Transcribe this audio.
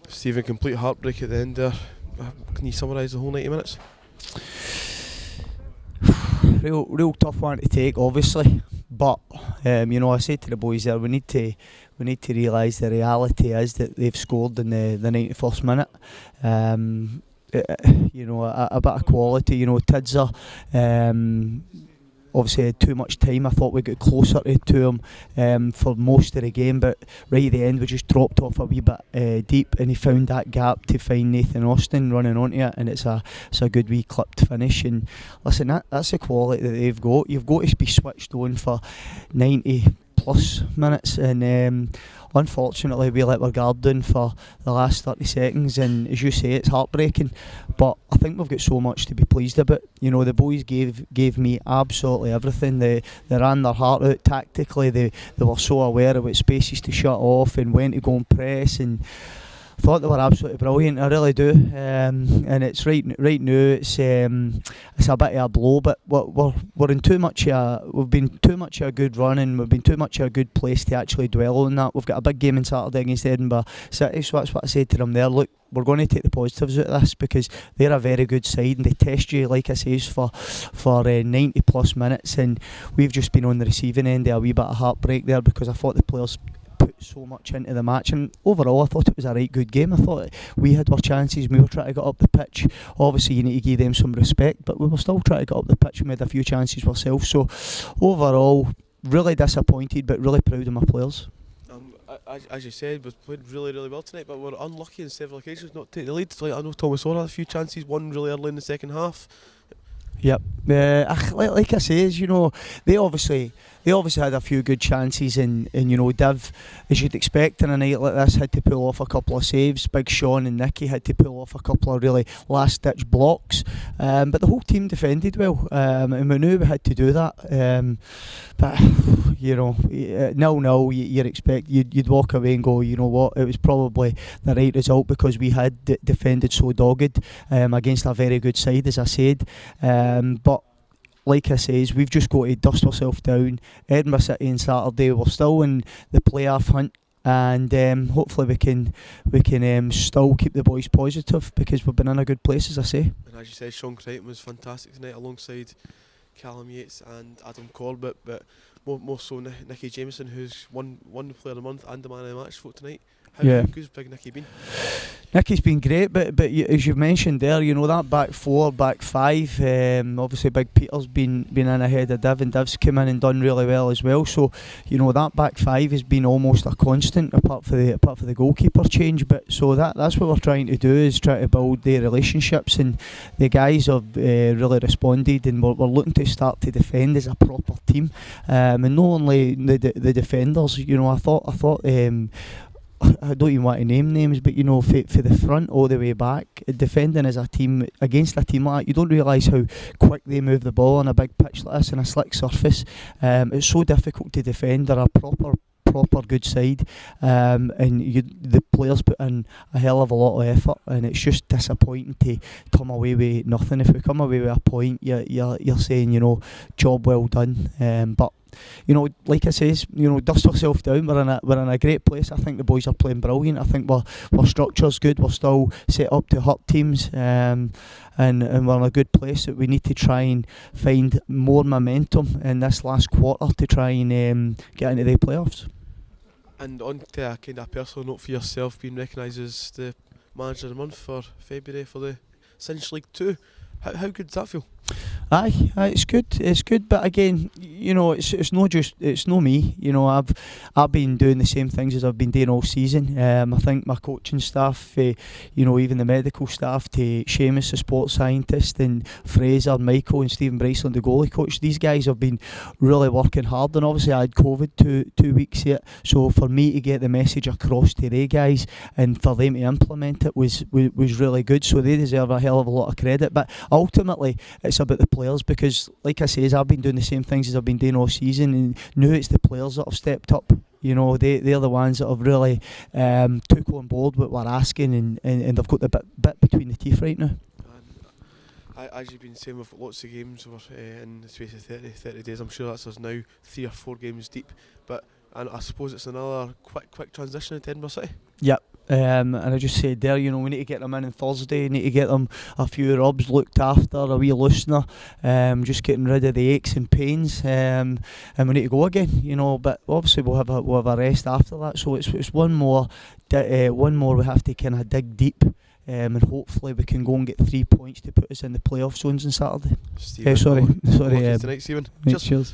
Stephen, complete heartbreak at the end there. Can you summarise the whole 90 minutes? Real tough one to take, obviously. But I said to the boys there, we need to realise the reality is that they've scored in the 91st minute. A bit of quality. Tidser obviously had too much time. I thought we got closer to him for most of the game, but right at the end we just dropped off a wee bit deep, and he found that gap to find Nathan Austin running onto it, and it's a good wee clipped finish. And listen, that's the quality that they've got. You've got to be switched on for 90 plus minutes, and unfortunately we let our guard down for the last 30 seconds, and as you say, it's heartbreaking, but I think we've got so much to be pleased about. The boys gave me absolutely everything. They ran their heart out tactically. They were so aware of what spaces to shut off and when to go and press, and I thought they were absolutely brilliant. I really do. And it's right now. It's a bit of a blow, but we're in too much. We've been too much of a good run, and we've been too much of a good place to actually dwell on that. We've got a big game on Saturday against Edinburgh City, so that's what I said to them there. Look, we're going to take the positives out of this because they're a very good side and they test you, like I says, for 90 plus minutes, and we've just been on the receiving end of a wee bit of heartbreak there because I thought the players put so much into the match, and overall I thought it was a right good game. I thought we had our chances, we were trying to get up the pitch. Obviously you need to give them some respect, but we were still trying to get up the pitch and we had a few chances ourselves. So overall, really disappointed but really proud of my players. As you said, we played really, really well tonight, but we're unlucky in several occasions not to take the lead. I know Thomas Orr had a few chances, one really early in the second half. Yep. Like I says, they obviously had a few good chances, and Div, as you'd expect in a night like this, had to pull off a couple of saves. Big Sean and Nicky had to pull off a couple of really last ditch blocks, but the whole team defended well, and we knew we had to do that. But 0-0, you'd walk away and go, you know what, it was probably the right result because we had defended so dogged against a very good side, as I said. But like I says, we've just got to dust ourselves down. Edinburgh City on Saturday, we're still in the playoff hunt, and hopefully we can still keep the boys positive because we've been in a good place, as I say. And as you said, Sean Crichton was fantastic tonight alongside Callum Yates and Adam Corbett, but more so Nicky Jameson, who's won the Player of the Month and the Man of the Match for tonight. How good's big Nicky been? Nicky's been great, but as you've mentioned there, that back four, back five, obviously Big Peter's been in ahead of Div, and Div's come in and done really well as well. So that back five has been almost a constant, apart for the goalkeeper change. But so that's what we're trying to do, is try to build their relationships, and the guys have really responded, and we're looking to start to defend as a proper team, and not only the defenders. I thought. I don't even want to name names, but for the front all the way back, defending as a team against a team like that, you don't realise how quick they move the ball on a big pitch like this, on a slick surface. It's so difficult to defend. They're a proper good side, and the players put in a hell of a lot of effort, and it's just disappointing to come away with nothing. If we come away with a point, you're saying job well done, but like I says, dust ourselves down. We're in a great place. I think the boys are playing brilliant. I think our structure's good. We're still set up to hurt teams, and we're in a good place. That we need to try and find more momentum in this last quarter to try and get into the playoffs. And on to a kind of personal note for yourself, being recognised as the Manager of the Month for February for the Cinch League 2. How good does that feel? Aye, it's good, but again, it's no me. I've been doing the same things as I've been doing all season. I think my coaching staff, even the medical staff, to Seamus, the sports scientist, and Fraser, Michael, and Stephen Bryceland, the goalie coach, these guys have been really working hard. And obviously I had COVID two weeks yet, so for me to get the message across to they guys and for them to implement it was really good. So they deserve a hell of a lot of credit. But ultimately, it's about the players, because like I say, I've been doing the same things as I've been doing all season, and now it's the players that have stepped up. They're the ones that have really took on board what we're asking, and they've got the bit between the teeth right now. As you've been saying, we've got lots of games over in the space of 30 days. I'm sure that's us now 3 or 4 games deep, but I suppose it's another quick transition into Edinburgh City. Yep. And I just said there, you know, we need to get them in on Thursday, need to get them a few rubs looked after, a wee loosener, just getting rid of the aches and pains, and we need to go again, you know. But obviously we'll have a rest after that, so it's one more we have to kind of dig deep. And hopefully we can go and get 3 points to put us in the playoff zones on Saturday. Stephen, Sorry. tonight, Stephen. Cheers.